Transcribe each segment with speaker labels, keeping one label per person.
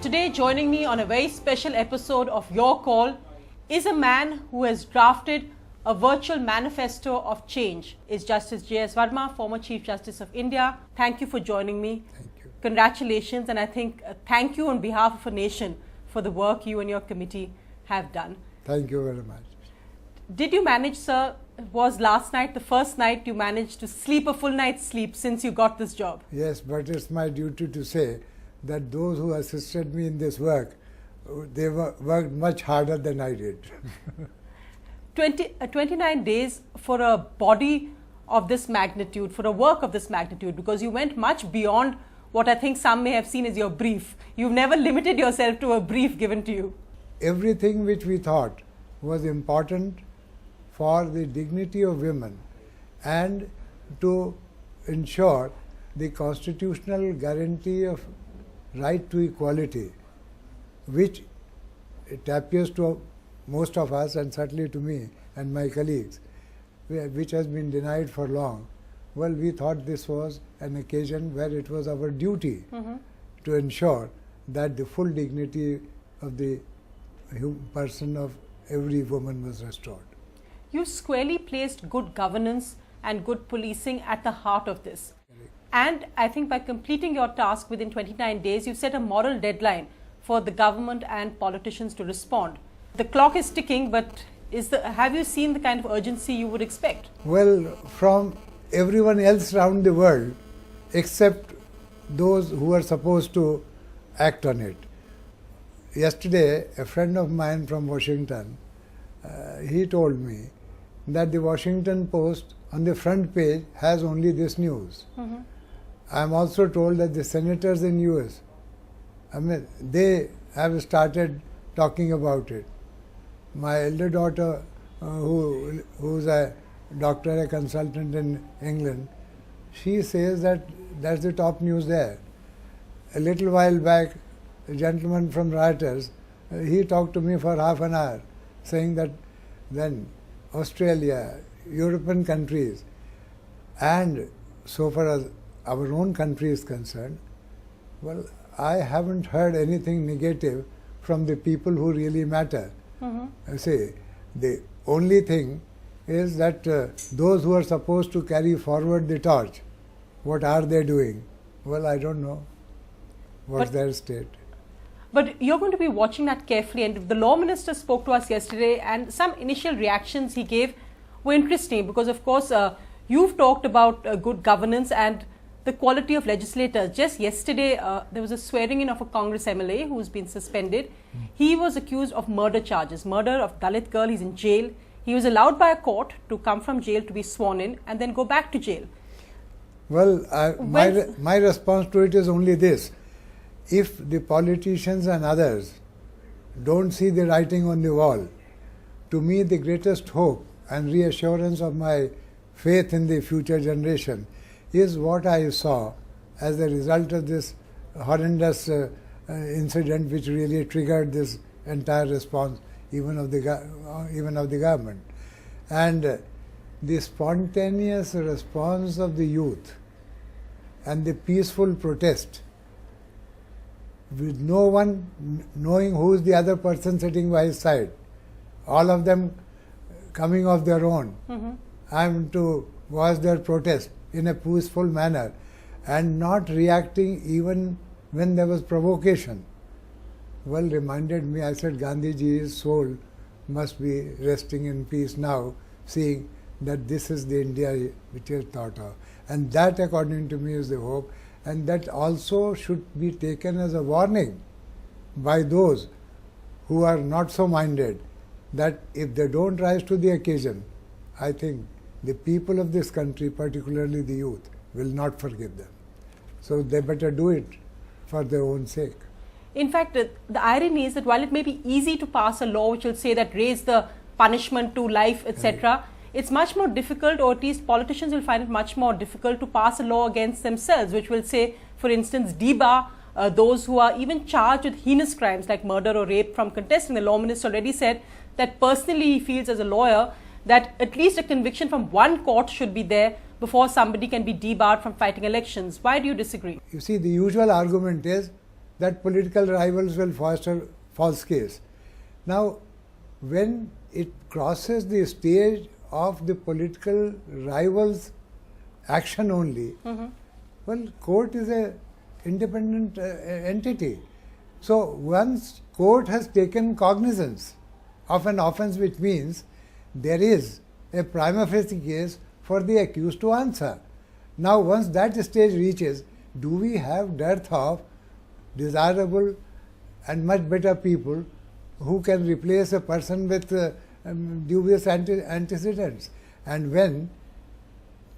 Speaker 1: Today, joining me on a very special episode of Your Call is a man who has drafted a virtual manifesto of change. Is Justice JS Verma, former Chief Justice of India. Thank you for joining me.
Speaker 2: Thank you.
Speaker 1: Congratulations, and I think thank you on behalf of a nation for the work you and your committee have done.
Speaker 2: Thank you very much.
Speaker 1: Did you manage, sir, was last night the first night you managed to sleep a full night's sleep since you got this job?
Speaker 2: Yes, but it's my duty to say that those who assisted me in this work, they worked much harder than I did.
Speaker 1: 29 days for a body of this magnitude, for a work of this magnitude, because you went much beyond what I think some may have seen as your brief. You've never limited yourself to a brief given to you.
Speaker 2: Everything which we thought was important for the dignity of women and to ensure the constitutional guarantee of right to equality, which it appears to most of us and certainly to me and my colleagues, which has been denied for long. Well, we thought this was an occasion where it was our duty to ensure that the full dignity of the person of every woman was restored.
Speaker 1: You squarely placed good governance and good policing at the heart of this. And I think by completing your task within 29 days, you set a moral deadline for the government and politicians to respond. The clock is ticking, but have you seen the kind of urgency you would expect?
Speaker 2: Well, from everyone else around the world, except those who are supposed to act on it. Yesterday, a friend of mine from Washington, he told me that the Washington Post on the front page has only this news. I'm also told that the senators in US, they have started talking about it. My elder daughter, who's a doctor, a consultant in England, she says that that's the top news there. A little while back, a gentleman from Reuters, he talked to me for half an hour, saying that then Australia, European countries, and so far as our own country is concerned, well, I haven't heard anything negative from the people who really matter. I say, the only thing is that those who are supposed to carry forward the torch, what are they doing? Well, I don't know what's their state.
Speaker 1: But you're going to be watching that carefully, and the law minister spoke to us yesterday, and some initial reactions he gave were interesting because, of course, you've talked about good governance and the quality of legislators. Just yesterday, there was a swearing in of a Congress MLA who's been suspended. He was accused of murder charges, murder of Dalit girl. He's in jail. He was allowed by a court to come from jail to be sworn in and then go back to jail.
Speaker 2: Well, my response to it is only this. If the politicians and others don't see the writing on the wall, to me the greatest hope and reassurance of my faith in the future generation is what I saw as a result of this horrendous incident which really triggered this entire response even of the government. And the spontaneous response of the youth and the peaceful protest with no one knowing who is the other person sitting by his side, all of them coming of their own, and to voice their protest in a peaceful manner and not reacting even when there was provocation. Well, reminded me, I said, Gandhiji's soul must be resting in peace now, seeing that this is the India which is thought of. And that, according to me, is the hope. And that also should be taken as a warning by those who are not so minded, that if they don't rise to the occasion, I think the people of this country, particularly the youth, will not forgive them. So they better do it for their own sake.
Speaker 1: In fact, the irony is that while it may be easy to pass a law which will say that raise the punishment to life, etc., it's much more difficult, or at least politicians will find it much more difficult to pass a law against themselves, which will say, for instance, debar those who are even charged with heinous crimes like murder or rape from contesting. The law minister already said that personally he feels as a lawyer that at least a conviction from one court should be there before somebody can be debarred from fighting elections. Why do you disagree?
Speaker 2: You see, the usual argument is that political rivals will foster false case. Now, when it crosses the stage of the political rivals action only, well, court is a independent entity. So once court has taken cognizance of an offence, which means there is a prima facie case for the accused to answer. Now once that stage reaches, do we have dearth of desirable and much better people who can replace a person with dubious antecedents? And when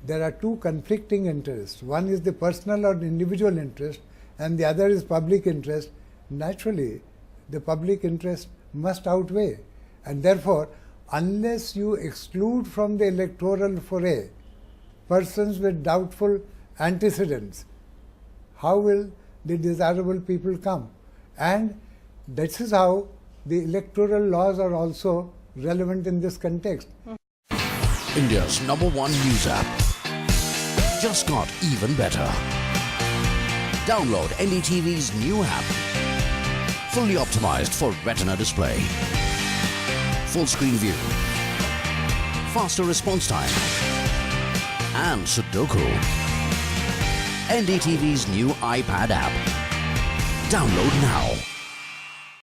Speaker 2: there are two conflicting interests, one is the personal or individual interest and the other is public interest, naturally the public interest must outweigh. And therefore, unless you exclude from the electoral foray persons with doubtful antecedents, how will the desirable people come? And this is how the electoral laws are also relevant in this context.
Speaker 3: India's #1 news app just got even better. Download NDTV's new app. Fully optimized for retina display. Full screen view. Faster response time. And Sudoku. NDTV's new iPad app. Download now.